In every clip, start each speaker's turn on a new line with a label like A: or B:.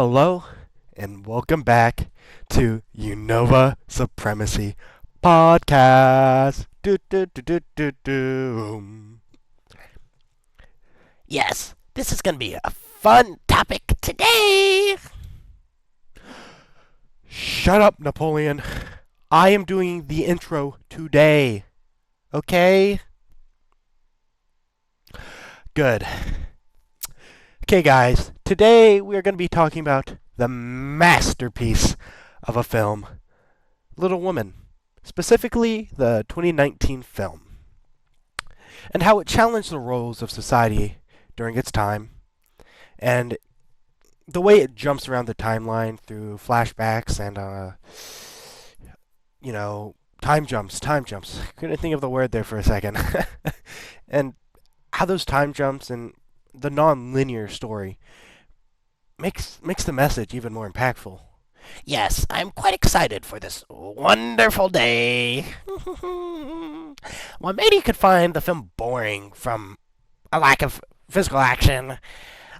A: Hello, and welcome back to Unova Supremacy Podcast. Do, do, do, do, do, do.
B: Yes, this is going to be a fun topic today.
A: Shut up, Napoleon. I am doing the intro today. Okay? Good. Okay, guys, today we are going to be talking about the masterpiece of a film, Little Women, specifically the 2019 film, and how it challenged the roles of society during its time, and the way it jumps around the timeline through flashbacks and, time jumps. Couldn't think of the word there for a second. And how those time jumps and the non-linear story makes the message even more impactful.
B: Yes, I'm quite excited for this wonderful day. While many could find the film boring from a lack of physical action,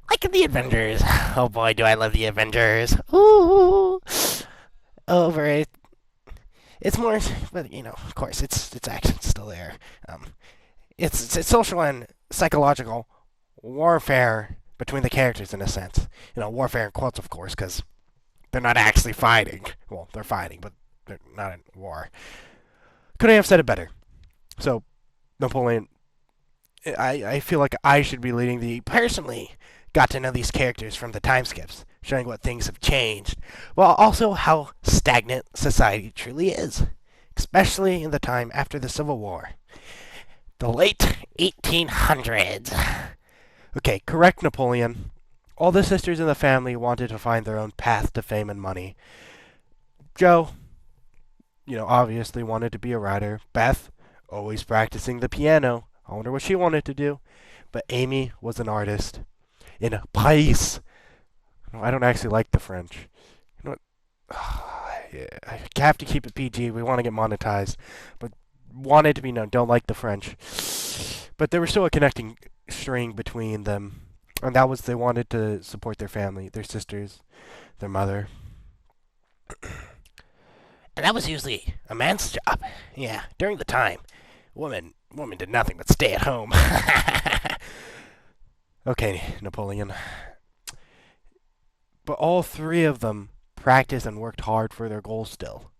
B: like in the Avengers. Oh boy, do I love the Avengers. Ooh. Over it. It's more, but of course, it's action still there. It's social and psychological warfare between the characters in a sense. Warfare in quotes, of course, because they're not actually fighting. Well, they're fighting, but they're not in war. Couldn't have said it better. So, Napoleon, I feel like I should be leading the personally got to know these characters from the time skips, showing what things have changed, while also how stagnant society truly is, especially in the time after the Civil War. The late 1800s.
A: Okay, correct, Napoleon. All the sisters in the family wanted to find their own path to fame and money. Jo, obviously wanted to be a writer. Beth, always practicing the piano. I wonder what she wanted to do. But Amy was an artist. In Paris. I don't actually like the French. You know what? I have to keep it PG. We want to get monetized. But wanted to be known. Don't like the French. But there was still a connecting string between them. And that was they wanted to support their family, their sisters, their mother.
B: And that was usually a man's job. Yeah, during the time, women did nothing but stay at home.
A: Okay, Napoleon. But all three of them practiced and worked hard for their goals still.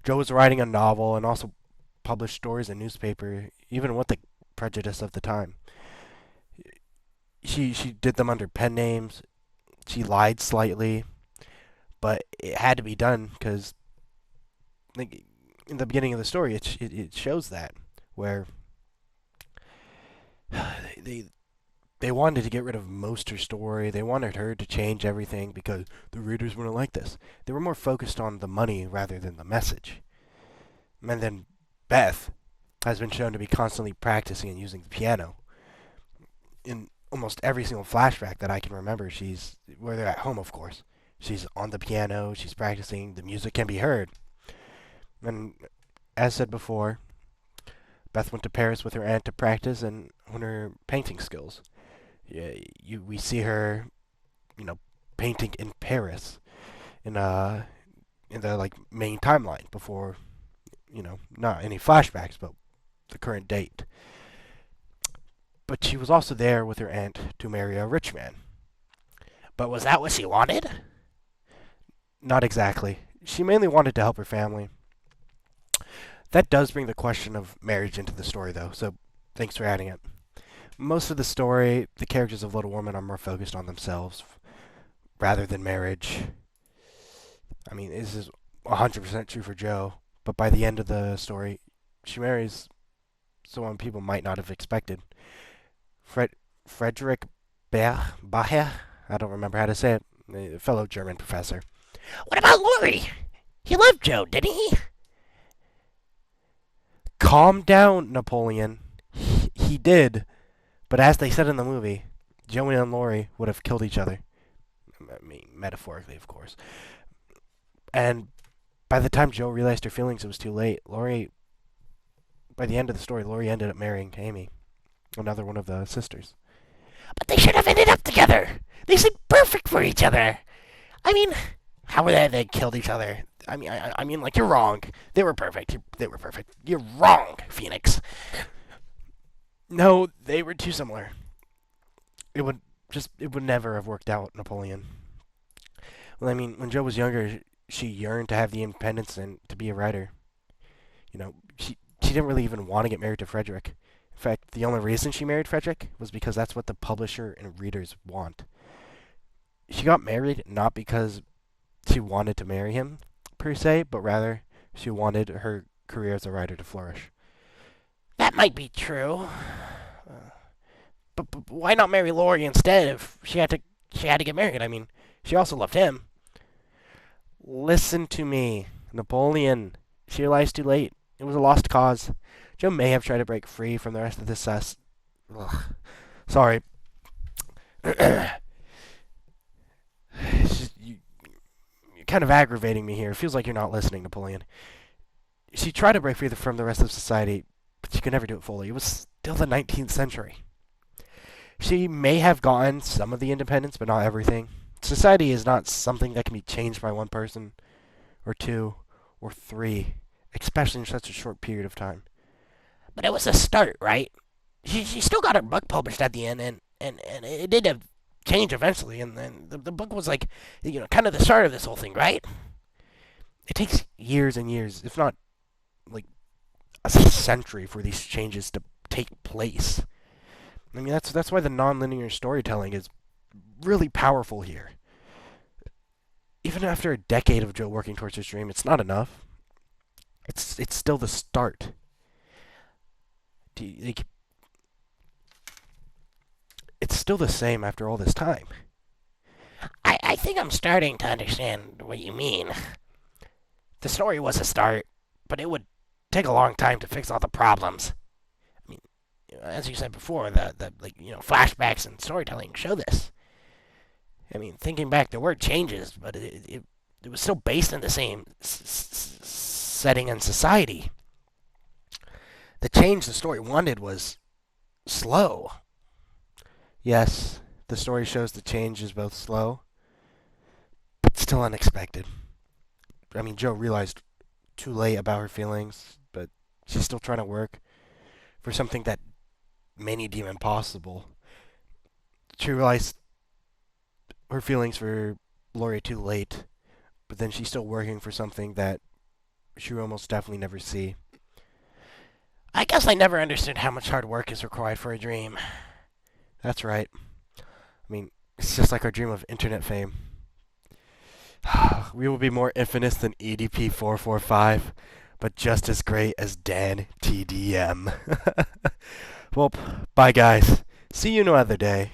A: Jo was writing a novel and also published stories in newspaper, even with the prejudice of the time. She did them under pen names. She lied slightly, but it had to be done because in the beginning of the story, it shows that where they they wanted to get rid of most her story. They wanted her to change everything because the readers wouldn't like this. They were more focused on the money rather than the message. And then Beth has been shown to be constantly practicing and using the piano. In almost every single flashback that I can remember, where they're at home, of course. She's on the piano, she's practicing, the music can be heard. And as said before, Beth went to Paris with her aunt to practice and hone her painting skills. Yeah, we see her, painting in Paris in the main timeline before, not any flashbacks, but the current date. But she was also there with her aunt to marry a rich man.
B: But was that what she wanted?
A: Not exactly. She mainly wanted to help her family. That does bring the question of marriage into the story, though, so thanks for adding it. Most of the story, the characters of Little Women are more focused on themselves rather than marriage. I mean, this is 100% true for Jo, but by the end of the story, she marries someone people might not have expected. Frederick Bacher? I don't remember how to say it. A fellow German professor.
B: What about Laurie? He loved Jo, didn't he?
A: Calm down, Napoleon. He did. But as they said in the movie, Joey and Laurie would have killed each other. I mean, metaphorically, of course. And by the time Jo realized her feelings, it was too late. By the end of the story, Laurie ended up marrying Amy, another one of the sisters.
B: But they should have ended up together. They seemed perfect for each other. I mean, how were they killed each other? I mean, like, you're wrong. They were perfect. They were perfect. You're wrong, Phoenix.
A: No, they were too similar. It would never have worked out, Napoleon. Well, I mean, when Jo was younger, she yearned to have the independence and to be a writer. She didn't really even want to get married to Frederick. In fact, the only reason she married Frederick was because that's what the publisher and readers want. She got married not because she wanted to marry him, per se, but rather she wanted her career as a writer to flourish.
B: That might be true. Uh, but why not marry Laurie instead if she had to get married? I mean, she also loved him.
A: Listen to me, Napoleon. She realized too late. It was a lost cause. Jo may have tried to break free from the rest of this Ugh. Sorry. You're kind of aggravating me here. It feels like you're not listening, Napoleon. She tried to break free from the rest of society, but she could never do it fully. It was still the 19th century. She may have gotten some of the independence, but not everything. Society is not something that can be changed by one person, or two, or three, especially in such a short period of time.
B: But it was a start, right? She still got her book published at the end, and it did have change eventually, and then the book was like, kind of the start of this whole thing, right?
A: It takes years and years, if not like a century, for these changes to take place. I mean, that's why the nonlinear storytelling is really powerful here. Even after a decade of Jo working towards his dream, it's not enough. It's still the start. Like, it's still the same after all this time.
B: I think I'm starting to understand what you mean. The story was a start, but it would take a long time to fix all the problems. I mean, as you said before, the flashbacks and storytelling show this. I mean, thinking back, there were changes, but it was still based in the same setting and society. The change the story wanted was slow. Yes, the story shows the change is both slow, but still unexpected. I mean, Jo realized too late about her feelings, but she's still trying to work for something that many deem impossible. She realized her feelings for Laurie too late, but then she's still working for something that she will almost definitely never see. I guess I never understood how much hard work is required for a dream.
A: That's right. I mean, it's just like our dream of internet fame. We will be more infamous than EDP445, but just as great as Dan TDM. Well, bye guys. See you no other day.